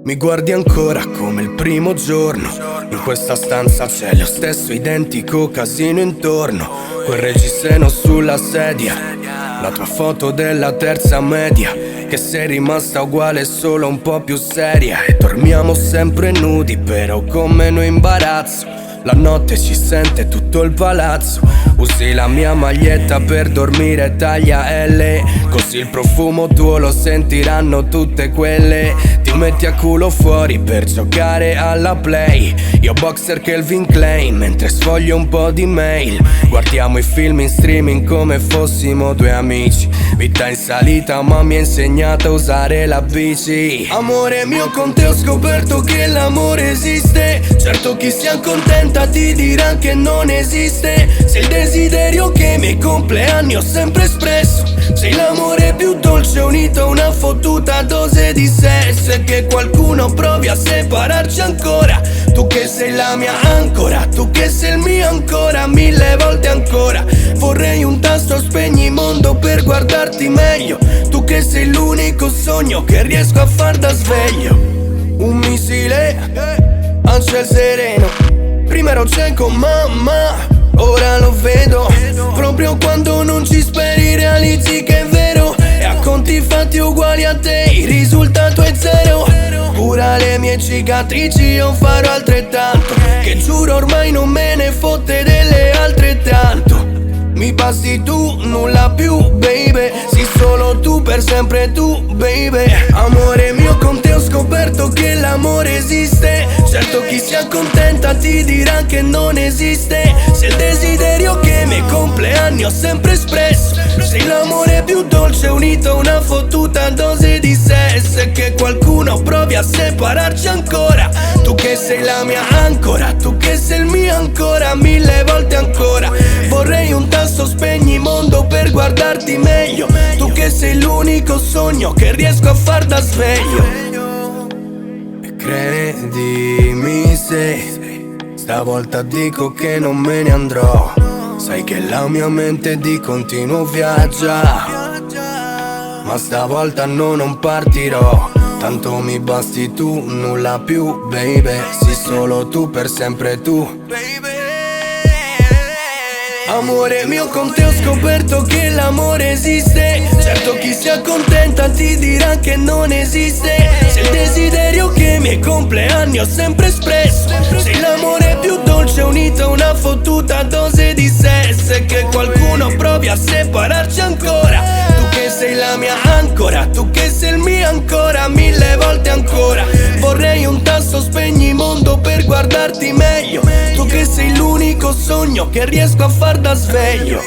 Mi guardi ancora come il primo giorno. In questa stanza c'è lo stesso identico casino intorno. Quel reggiseno sulla sedia, la tua foto della terza media, che sei rimasta uguale solo un po' più seria. E dormiamo sempre nudi però con meno imbarazzo. La notte ci sente tutto il palazzo. Usi la mia maglietta per dormire taglia L, così il profumo tuo lo sentiranno tutte quelle. Ti metti a culo fuori per giocare alla play. Io boxer Calvin Klein mentre sfoglio un po' di mail. Guardiamo i film in streaming come fossimo due amici. Vita in salita ma mi ha insegnato a usare la bici. Amore mio, con te ho scoperto che l'amore esiste. Certo chi si accontenta ti dirà che non esiste. Sei il desiderio che i miei compleanni ho sempre espresso. Sei l'amore più dolce unito a una fottuta dose di sesso. E che qualcuno provi a separarci ancora. Tu che sei la mia ancora, tu che sei il mio ancora, mille volte ancora. Vorrei un tasto spegni mondo per guardarti meglio. Tu che sei l'unico sogno che riesco a far da sveglio. Un missile al ciel sereno. Prima ero cieco mamma, ora lo vedo. Proprio quando non ci speri realizzi che è vero. E a conti fatti uguali a te il risultato è zero. Cura le mie cicatrici, io farò altrettanto. Che giuro ormai non me ne fotte delle altrettanto. Mi basti tu, nulla più, baby. Sì, solo tu, per sempre tu, baby. Amore mio, con te ho scoperto che l'amore esiste. Certo chi si accontenta ti dirà che non esiste. Sei il desiderio che i miei compleanni ho sempre espresso. Sei l'amore più dolce unito a una fottuta dose di sesso. E che qualcuno provi a separarci ancora. Tu che sei la mia ancora, tu che sei il mio ancora, mille volte ancora. Vorrei un tasto spegni mondo per guardarti meglio. Tu che sei l'unico sogno che riesco a far da sveglio. E credimi se stavolta dico che non me ne andrò. Sai che la mia mente di continuo viaggia, ma stavolta no, non partirò. Tanto mi basti tu, nulla più, baby. Sì, solo tu, per sempre tu. Amore mio, con te ho scoperto che l'amore esiste. Certo chi si accontenta ti dirà che non esiste. Sei il desiderio che i miei compleanni ho sempre espresso. Sei l'amore più dolce unito a una fottuta dose di sesso. E che qualcuno provi a separarci ancora. Tu che sei la mia ancora, tu che sei il mio ancora, mille volte ancora. Vorrei un tasto spegni mondo per guardarti meglio. Tu che sei l'unico sogno che riesco a far da sveglio.